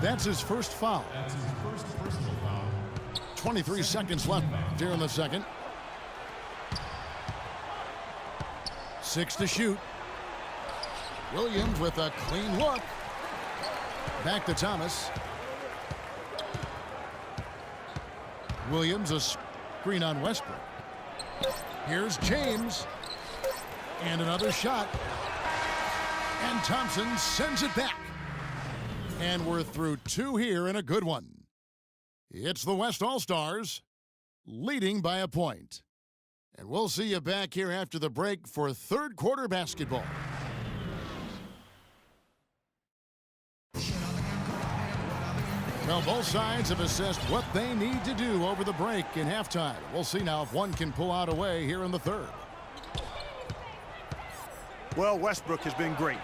That's his first foul. 23 seconds left here in the second. 6 to shoot. Williams with a clean look. Back to Thomas. Williams a screen on Westbrook. Here's James. And another shot. And Thompson sends it back. And we're through 2 here in a good one. It's the West All-Stars leading by a point. And we'll see you back here after the break for third quarter basketball. Well, both sides have assessed what they need to do over the break in halftime. We'll see now if one can pull out a way here in the third. Well, Westbrook has been great.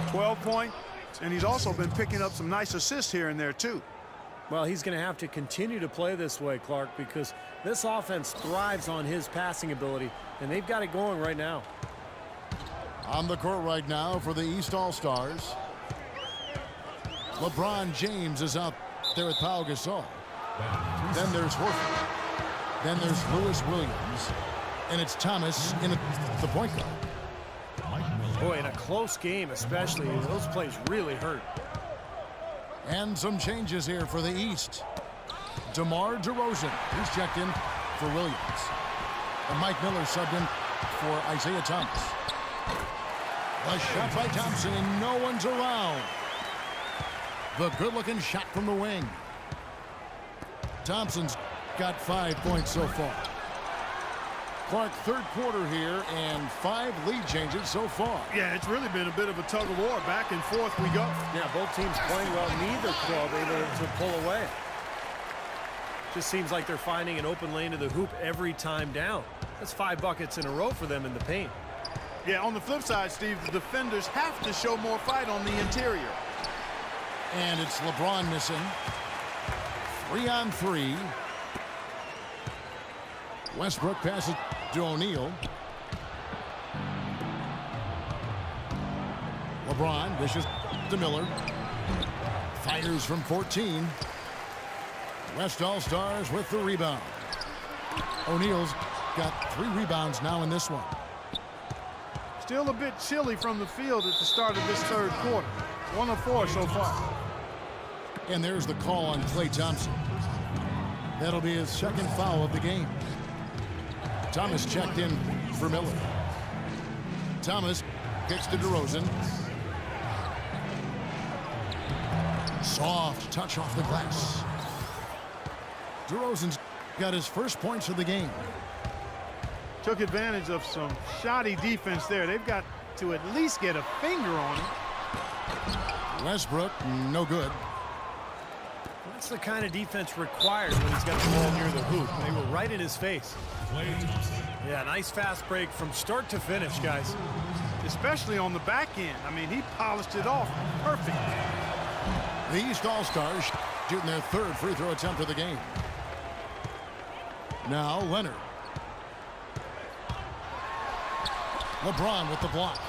12 points, and he's also been picking up some nice assists here and there, too. Well, he's going to have to continue to play this way, Clark, because this offense thrives on his passing ability, and they've got it going right now. On the court right now for the East All-Stars, LeBron James is out there with Pau Gasol. Then there's Horford. Then there's Lewis Williams. And it's Thomas in the point guard. Boy, in a close game especially, those plays really hurt. And some changes here for the East. DeMar DeRozan, he's checked in for Williams. And Mike Miller subbed in for Isaiah Thomas. The shot by Thompson, and no one's around. The good-looking shot from the wing. Thompson's got 5 points so far. Clark, third quarter here, and 5 lead changes so far. Yeah, it's really been a bit of a tug-of-war. Back and forth we go. Yeah, both teams playing well. Neither club able to pull away. Just seems like they're finding an open lane to the hoop every time down. That's 5 buckets in a row for them in the paint. Yeah, on the flip side, Steve, the defenders have to show more fight on the interior. And it's LeBron missing. 3 on 3. Westbrook passes to O'Neal. LeBron dishes to Miller. Fires from 14. West All-Stars with the rebound. O'Neal's got 3 rebounds now in this one. Still a bit chilly from the field at the start of this third quarter. 1 of 4 so far. And there's the call on Klay Thompson. That'll be his second foul of the game. Thomas checked in for Miller. Thomas kicks to DeRozan. Soft touch off the glass. DeRozan's got his first points of the game. Took advantage of some shoddy defense there. They've got to at least get a finger on him. Westbrook, no good. That's the kind of defense required when he's got the ball near the hoop. They were right in his face. Yeah, nice fast break from start to finish, guys. Especially on the back end. I mean, he polished it off perfect. The East All-Stars shooting their third free throw attempt of the game. Now Leonard. LeBron with the block.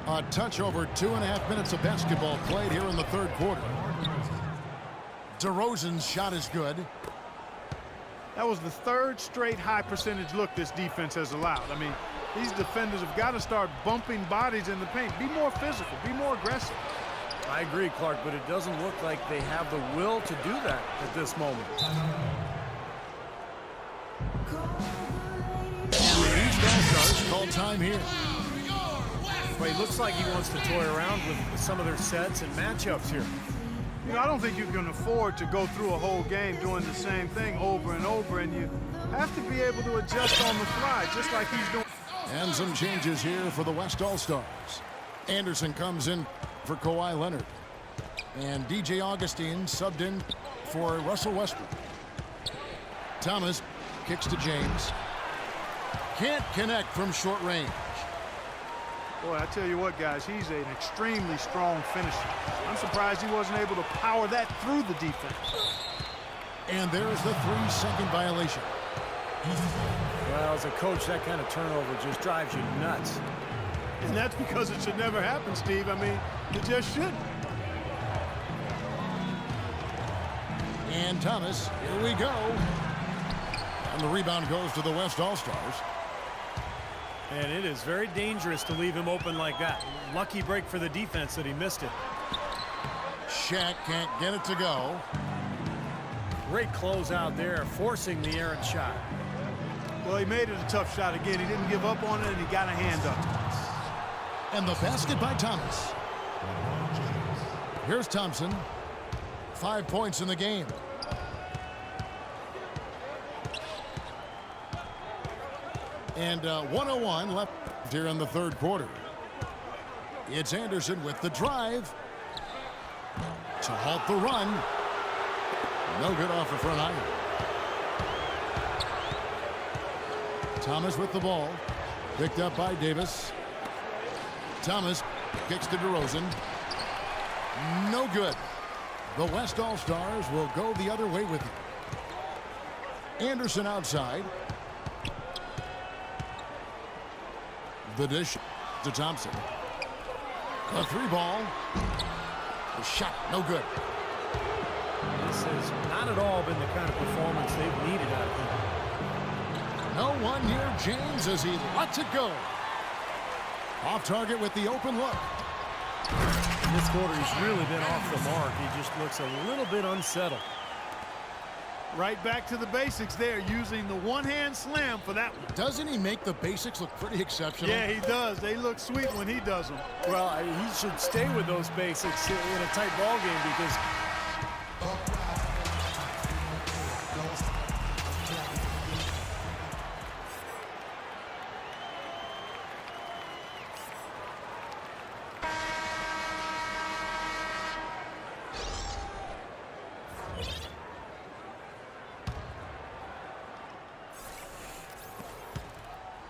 A touch over 2.5 minutes of basketball played here in the third quarter. DeRozan's shot is good. That was the 3rd straight high percentage look this defense has allowed. I mean, these defenders have got to start bumping bodies in the paint. Be more physical. Be more aggressive. I agree, Clark, but it doesn't look like they have the will to do that at this moment. The East All-Stars call time here. But he looks like he wants to toy around with some of their sets and matchups here. You know, I don't think you can afford to go through a whole game doing the same thing over and over, and you have to be able to adjust on the fly, just like he's doing. And some changes here for the West All-Stars. Anderson comes in for Kawhi Leonard. And DJ Augustine subbed in for Russell Westbrook. Thomas kicks to James. Can't connect from short range. Boy, I tell you what, guys, he's an extremely strong finisher. I'm surprised he wasn't able to power that through the defense. And there's the 3-second violation. Well, as a coach, that kind of turnover just drives you nuts. And that's because it should never happen, Steve. I mean, it just shouldn't. And Thomas, here we go. And the rebound goes to the West All-Stars. And it is very dangerous to leave him open like that. Lucky break for the defense that he missed it. Shaq can't get it to go. Great close out there, forcing the errant shot. Well, he made it a tough shot again. He didn't give up on it, and he got a hand up. And the basket by Thomas. Here's Thompson. 5 points in the game. And 1:01 left here in the third quarter. It's Anderson with the drive to halt the run. No good off the front iron. Thomas with the ball. Picked up by Davis. Thomas kicks to DeRozan. No good. The West All-Stars will go the other way with it. Anderson outside. The dish to Thompson. A three ball. The shot, no good. This has not at all been the kind of performance they've needed out of him. No one near James as he lets it go. Off target with the open look. This quarter, he's really been off the mark. He just looks a little bit unsettled. Right back to the basics there, using the one-hand slam for that one. Doesn't he make the basics look pretty exceptional? Yeah, he does. They look sweet when he does them. Well, he should stay with those basics in a tight ball game because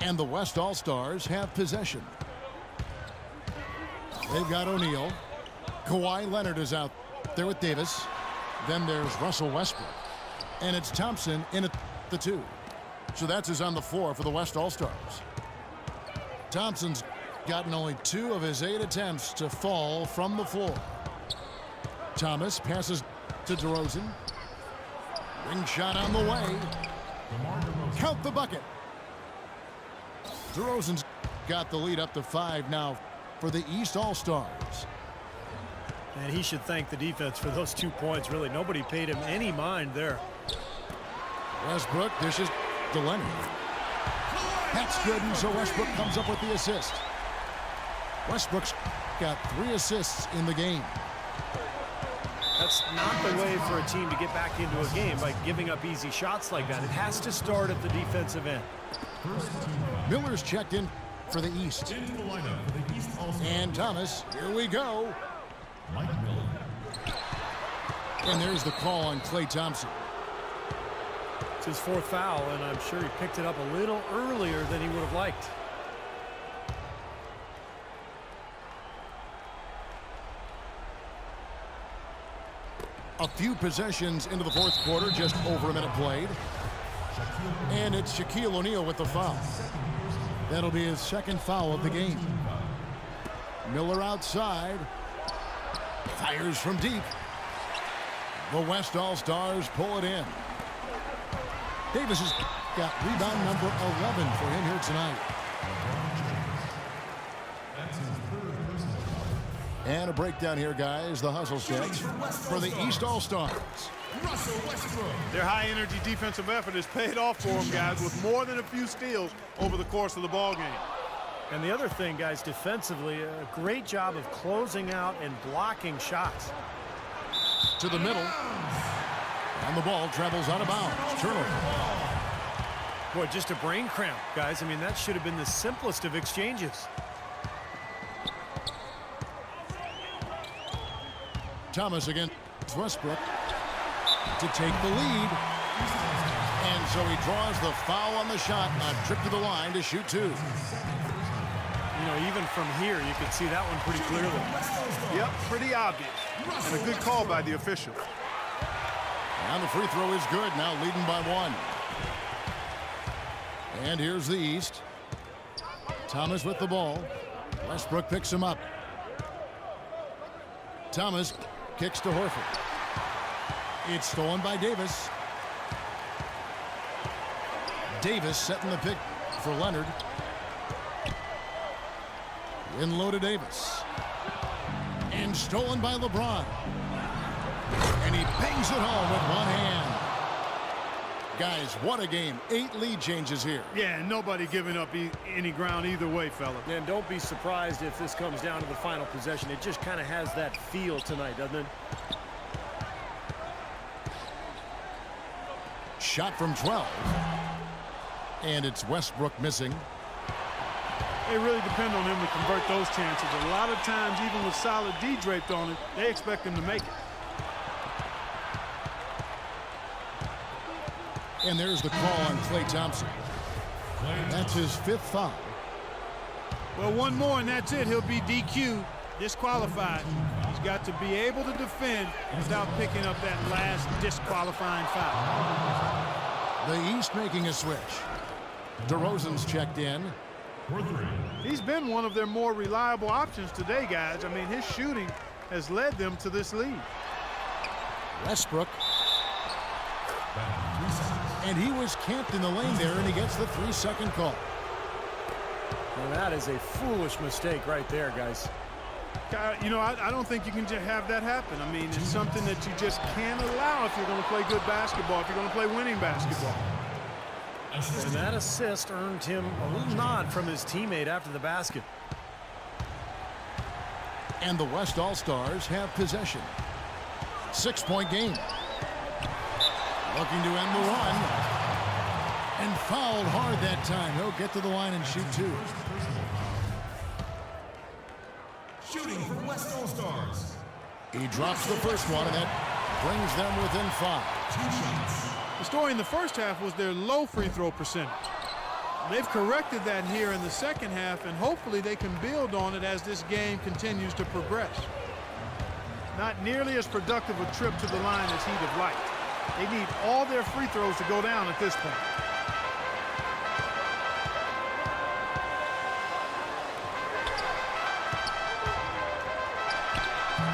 and the West All-Stars have possession. They've got O'Neal. Kawhi Leonard is out there with Davis. Then there's Russell Westbrook. And it's Thompson in at the 2. So that's his on the floor for the West All-Stars. Thompson's gotten only 2 of his 8 attempts to fall from the floor. Thomas passes to DeRozan. Ring shot on the way. Count the bucket. DeRozan's got the lead up to 5 now for the East All-Stars. And he should thank the defense for those 2 points. Really, nobody paid him any mind there. Westbrook dishes to Leonard. That's good, and so Westbrook comes up with the assist. Westbrook's got 3 assists in the game. That's not the way for a team to get back into a game, by giving up easy shots like that. It has to start at the defensive end. Miller's checked in for the East. And Thomas, here we go. And there's the call on Klay Thompson. It's his 4th foul, and I'm sure he picked it up a little earlier than he would have liked. A few possessions into the 4th quarter, just over a minute played. And it's Shaquille O'Neal with the foul. That'll be his 2nd foul of the game. Miller outside. Fires from deep. The West All-Stars pull it in. Davis has got rebound number 11 for him here tonight. And a breakdown here, guys. The hustle sketch for the East All-Stars. Their high-energy defensive effort has paid off for them, guys, with more than a few steals over the course of the ball game. And the other thing, guys, defensively, a great job of closing out and blocking shots. To the middle. And the ball travels out of bounds. Turnover. Boy, just a brain cramp, guys. I mean, that should have been the simplest of exchanges. Thomas against Westbrook to take the lead. And so he draws the foul on the shot. A trip to the line to shoot 2. You know, even from here, you can see that one pretty clearly. Yep, pretty obvious. And a good call by the official. And the free throw is good, now leading by 1. And here's the East. Thomas with the ball. Westbrook picks him up. Thomas kicks to Horford. It's stolen by Davis. Davis setting the pick for Leonard. In low to Davis. And stolen by LeBron. And he bangs it home with one hand. Guys, what a game. 8 lead changes here. Yeah, nobody giving up any ground either way, fella. And don't be surprised if this comes down to the final possession. It just kind of has that feel tonight, doesn't it? Shot from 12. And it's Westbrook missing. They really depend on him to convert those chances. A lot of times, even with solid D draped on it, they expect him to make it. And there's the call on Klay Thompson. That's his 5th foul. Well, one more and that's it. He'll be DQ'd, disqualified. He's got to be able to defend without picking up that last disqualifying foul. The East making a switch. DeRozan's checked in. He's been one of their more reliable options today, guys. I mean, his shooting has led them to this lead. Westbrook. And he was camped in the lane there, and he gets the 3-second call. Well, that is a foolish mistake right there, guys. You know, I don't think you can just have that happen. I mean, it's something that you just can't allow if you're going to play good basketball, if you're going to play winning basketball. And that assist earned him a little nod from his teammate after the basket. And the West All-Stars have possession. 6-point game. Looking to end the run. And fouled hard that time. He'll get to the line and shoot 2. Shooting for West All-Stars. He drops the first one, and that brings them within 5. 2 shots. The story in the first half was their low free throw percentage. They've corrected that here in the second half, and hopefully they can build on it as this game continues to progress. Not nearly as productive a trip to the line as he'd have liked. They need all their free throws to go down at this point.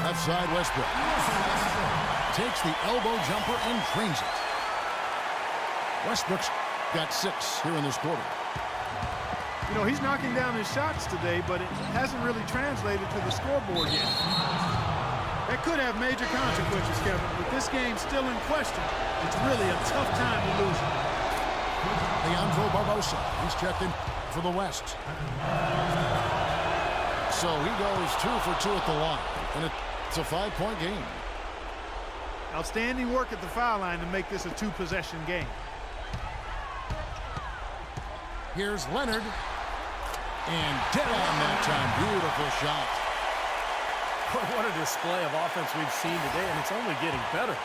Left side, Westbrook. Takes the elbow jumper and drains it. Westbrook's got 6 here in this quarter. You know, he's knocking down his shots today, but it hasn't really translated to the scoreboard yet. That could have major consequences, Kevin. With this game still in question, it's really a tough time to lose it. Leandro Barbosa, he's checked in for the West. So he goes 2 for 2 at the line, and it's a 5-point game. Outstanding work at the foul line to make this a 2-possession game. Here's Leonard. And dead on that time. Beautiful shot. What a display of offense we've seen today, and it's only getting better.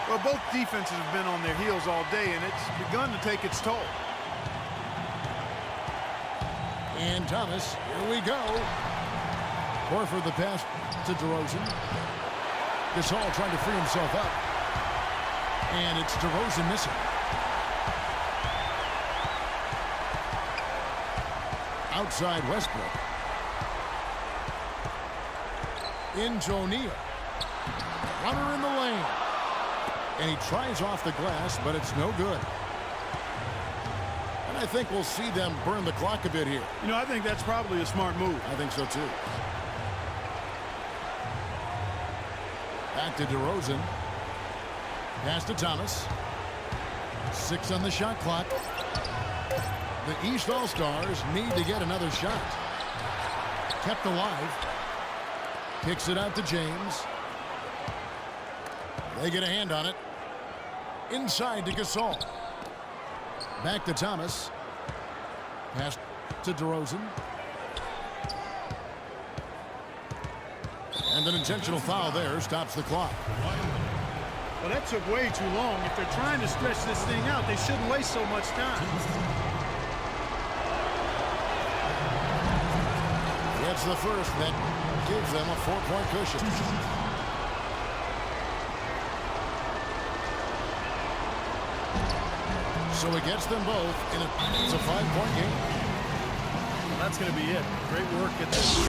Well, both defenses have been on their heels all day, and it's begun to take its toll. And Thomas, here we go. Horford the pass to DeRozan. Gasol trying to free himself up. And it's DeRozan missing. Outside Westbrook. Into O'Neal. Runner in the lane. And he tries off the glass, but it's no good. And I think we'll see them burn the clock a bit here. You know, I think that's probably a smart move. I think so, too. Back to DeRozan. Pass to Thomas. 6 on the shot clock. The East All-Stars need to get another shot. Kept alive. Kicks it out to James. They get a hand on it. Inside to Gasol. Back to Thomas. Pass to DeRozan. And an intentional foul there stops the clock. Well, that took way too long. If they're trying to stretch this thing out, they shouldn't waste so much time. That's the first that gives them a 4-point cushion. So it gets them both, and it's a 5-point game. Well, that's going to be it. Great work at the